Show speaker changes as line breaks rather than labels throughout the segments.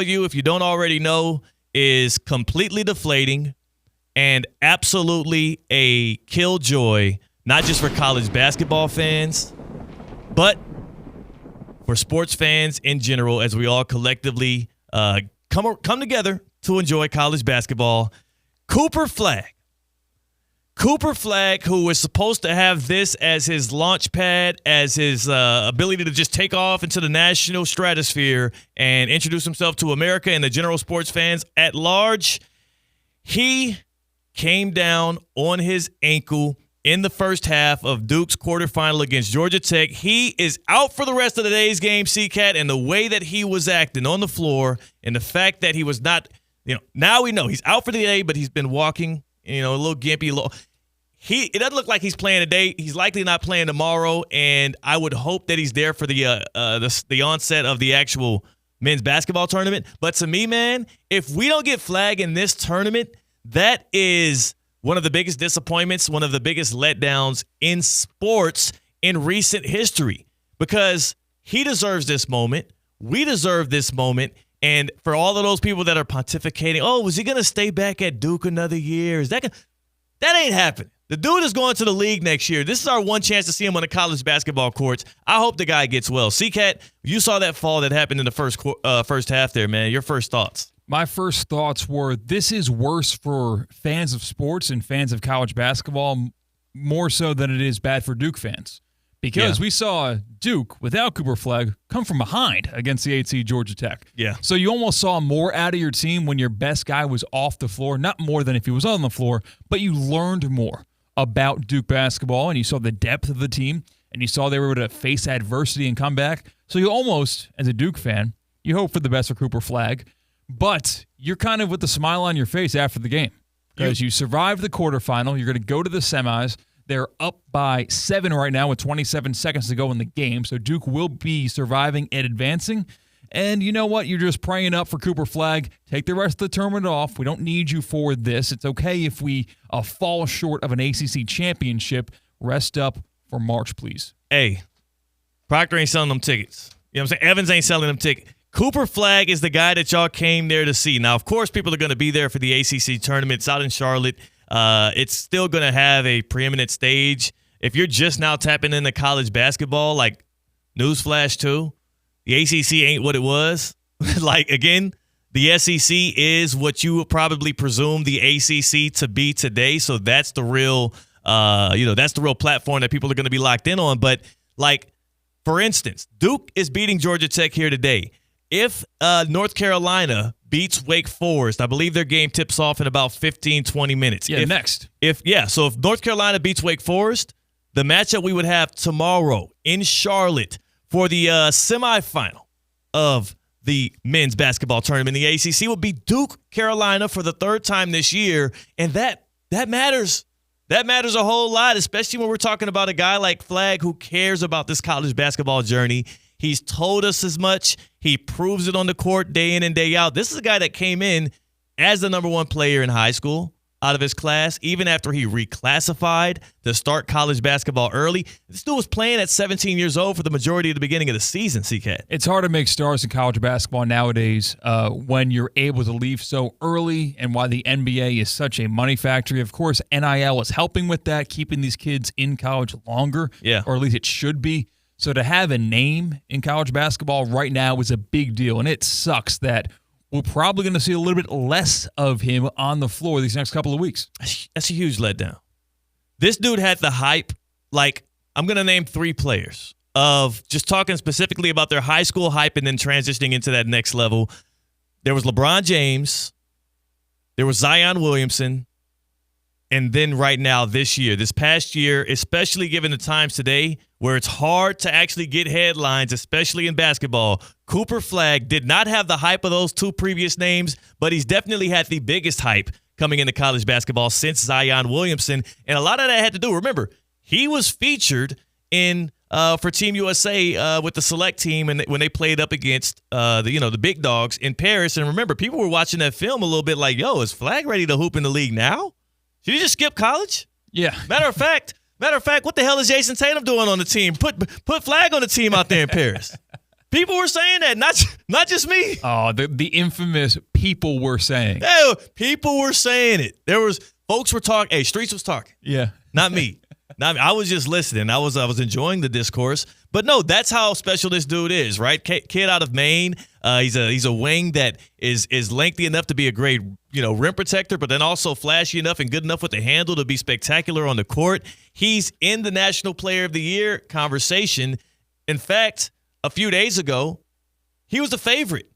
you, if you don't already know, is completely deflating and absolutely a killjoy, not just for college basketball fans, but for sports fans in general, as we all collectively come together to enjoy college basketball. Cooper Flagg, who was supposed to have this as his launch pad, as his ability to just take off into the national stratosphere and introduce himself to America and the general sports fans at large, he came down on his ankle in the first half of Duke's quarterfinal against Georgia Tech. He is out for the rest of today's game, C-Cat, and the way that he was acting on the floor and the fact that he was not, now we know he's out for the day, but he's been walking, a little gimpy. It doesn't look like he's playing today. He's likely not playing tomorrow, and I would hope that he's there for the onset of the actual men's basketball tournament. But to me, man, if we don't get Flagg in this tournament, that is one of the biggest disappointments, one of the biggest letdowns in sports in recent history, because he deserves this moment. We deserve this moment. And for all of those people that are pontificating, was he going to stay back at Duke another year? That ain't happening. The dude is going to the league next year. This is our one chance to see him on the college basketball courts. I hope the guy gets well. C-Cat, you saw that fall that happened in the first half there, man. Your first thoughts?
My first thoughts were this is worse for fans of sports and fans of college basketball more so than it is bad for Duke fans. Because we saw Duke, without Cooper Flagg, come from behind against the 8 seed Georgia Tech.
Yeah.
So you almost saw more out of your team when your best guy was off the floor. Not more than if he was on the floor, but you learned more about Duke basketball, and you saw the depth of the team, and you saw they were able to face adversity and come back. So you almost, as a Duke fan, you hope for the best for Cooper Flagg. But you're kind of with a smile on your face after the game because you survived the quarterfinal. You're going to go to the semis. They're up by 7 right now with 27 seconds to go in the game. So Duke will be surviving and advancing. And you know what? You're just praying up for Cooper Flagg. Take the rest of the tournament off. We don't need you for this. It's okay if we fall short of an ACC championship. Rest up for March, please.
Hey, Proctor ain't selling them tickets. You know what I'm saying? Evans ain't selling them tickets. Cooper Flagg is the guy that y'all came there to see. Now, of course, people are going to be there for the ACC tournament. It's out in Charlotte. It's still going to have a preeminent stage. If you're just now tapping into college basketball, like newsflash too, the ACC ain't what it was. Again, the SEC is what you would probably presume the ACC to be today. So that's the real, that's the real platform that people are going to be locked in on. But for instance, Duke is beating Georgia Tech here today. If North Carolina beats Wake Forest, I believe their game tips off in about 15, 20 minutes.
Yeah, next.
So if North Carolina beats Wake Forest, the matchup we would have tomorrow in Charlotte for the semifinal of the men's basketball tournament in the ACC would be Duke, Carolina for the third time this year, and that matters. That matters a whole lot, especially when we're talking about a guy like Flagg who cares about this college basketball journey. He's told us as much. He proves it on the court day in and day out. This is a guy that came in as the number one player in high school out of his class, even after he reclassified to start college basketball early. This dude was playing at 17 years old for the majority of the beginning of the season, C-Cat.
It's hard to make stars in college basketball nowadays when you're able to leave so early and why the NBA is such a money factory. Of course, NIL is helping with that, keeping these kids in college longer, or at least it should be. So to have a name in college basketball right now is a big deal, and it sucks that we're probably going to see a little bit less of him on the floor these next couple of weeks.
That's a huge letdown. This dude had the hype. I'm going to name 3 players of just talking specifically about their high school hype and then transitioning into that next level. There was LeBron James. There was Zion Williamson. And then right now, this past year, especially given the times today where it's hard to actually get headlines, especially in basketball, Cooper Flagg did not have the hype of those 2 previous names, but he's definitely had the biggest hype coming into college basketball since Zion Williamson. And a lot of that had to do, remember, he was featured in for Team USA with the select team and when they played up against the big dogs in Paris. And remember, people were watching that film a little bit like, yo, is Flagg ready to hoop in the league now? Did he just skip college?
Yeah.
Matter of fact, what the hell is Jason Tatum doing on the team? Put Flagg on the team out there in Paris. People were saying that, not just me.
Oh, the infamous people were saying.
Yeah, people were saying it. There was folks were talking. Hey, Streets was talking.
Yeah.
Not me. Not me. I was just listening. I was enjoying the discourse. But no, that's how special this dude is, right? Kid out of Maine. He's a wing that is lengthy enough to be a great, rim protector, but then also flashy enough and good enough with the handle to be spectacular on the court. He's in the National Player of the Year conversation. In fact, a few days ago, he was the favorite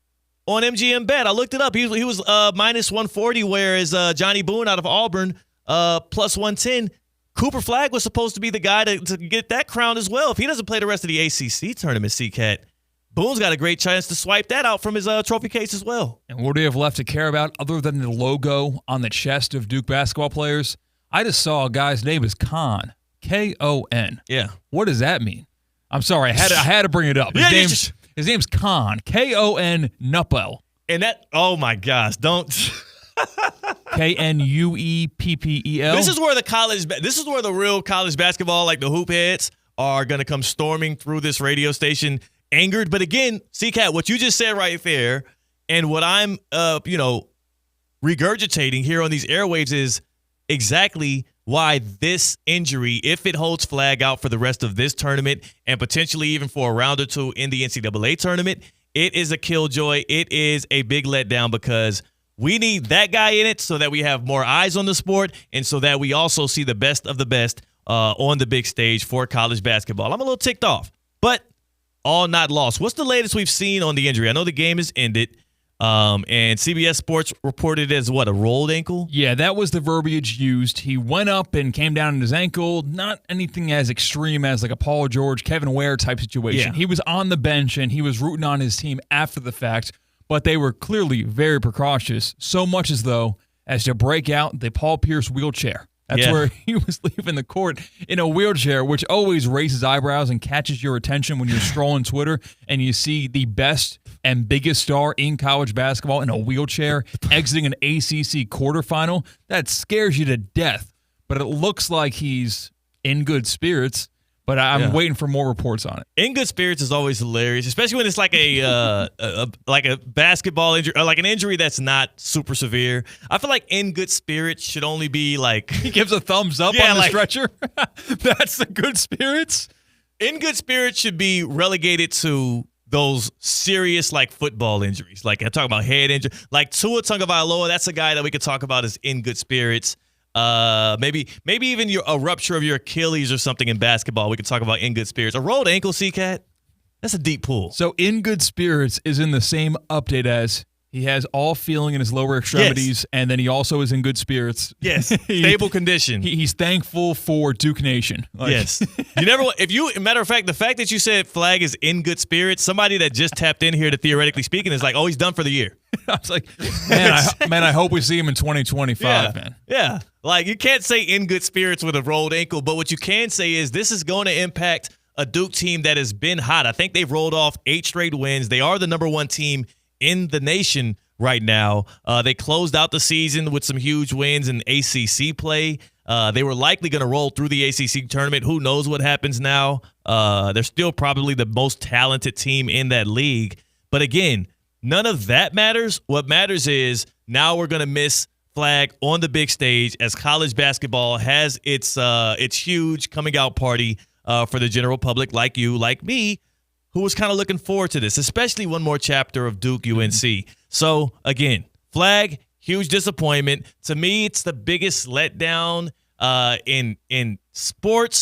on MGM Bet. I looked it up. He was minus 140, whereas Johnny Boone out of Auburn plus 110. Cooper Flagg was supposed to be the guy to get that crown as well. If he doesn't play the rest of the ACC tournament, C-Cat, Boone's got a great chance to swipe that out from his trophy case as well.
And what do you have left to care about other than the logo on the chest of Duke basketball players? I just saw a guy's name is Khan, K-O-N.
Yeah.
What does that mean? I'm sorry, I had to bring it up. His name's Khan, K-O-N Nuppel.
And that, oh my gosh, don't...
K-N-U-E-P-P-E-L.
This is where the real college basketball, like the hoop heads, are going to come storming through this radio station angered. But again, C-Cat, what you just said right there and what I'm, regurgitating here on these airwaves is exactly why this injury, if it holds Flagg out for the rest of this tournament and potentially even for a round or two in the NCAA tournament, it is a killjoy. It is a big letdown because we need that guy in it so that we have more eyes on the sport and so that we also see the best of the best on the big stage for college basketball. I'm a little ticked off, but all not lost. What's the latest we've seen on the injury? I know the game has ended, and CBS Sports reported it as what, a rolled ankle?
Yeah, that was the verbiage used. He went up and came down in his ankle. Not anything as extreme as like a Paul George, Kevin Ware type situation.
Yeah.
He was on the bench and he was rooting on his team after the fact. But they were clearly very precautious, so much as though as to break out the Paul Pierce wheelchair. That's where he was leaving the court in a wheelchair, which always raises eyebrows and catches your attention when you're scrolling Twitter and you see the best and biggest star in college basketball in a wheelchair exiting an ACC quarterfinal. That scares you to death. But it looks like he's in good spirits. But I'm waiting for more reports on it.
In good spirits is always hilarious, especially when it's like a basketball injury or like an injury that's not super severe. I feel like in good spirits should only be like
he gives a thumbs up on the stretcher. That's the good spirits.
In good spirits should be relegated to those serious like football injuries. Like I talk about head injury, like Tua Tagovailoa. That's a guy that we could talk about as in good spirits. Maybe even a rupture of your Achilles or something in basketball. We could talk about in good spirits. A rolled ankle, C-Cat, that's a deep pool.
So in good spirits is in the same update as he has all feeling in his lower extremities, and then he also is in good spirits.
Yes, stable condition.
He's thankful for Duke Nation.
Yes. Matter of fact, the fact that you said Flagg is in good spirits, somebody that just tapped in here to theoretically speaking is like, oh, he's done for the year.
I was like, man, I hope we see him in 2025, man.
Yeah. Like, you can't say in good spirits with a rolled ankle, but what you can say is this is going to impact a Duke team that has been hot. I think they've rolled off 8 straight wins. They are the number 1 team in the nation right now. They closed out the season with some huge wins in ACC play. They were likely going to roll through the ACC tournament. Who knows what happens now? They're still probably the most talented team in that league. But again, none of that matters. What matters is now we're going to miss Flagg on the big stage as college basketball has its huge coming out party for the general public like you, like me, who was kind of looking forward to this, especially one more chapter of Duke UNC. So, again, Flagg, huge disappointment. To me, it's the biggest letdown in sports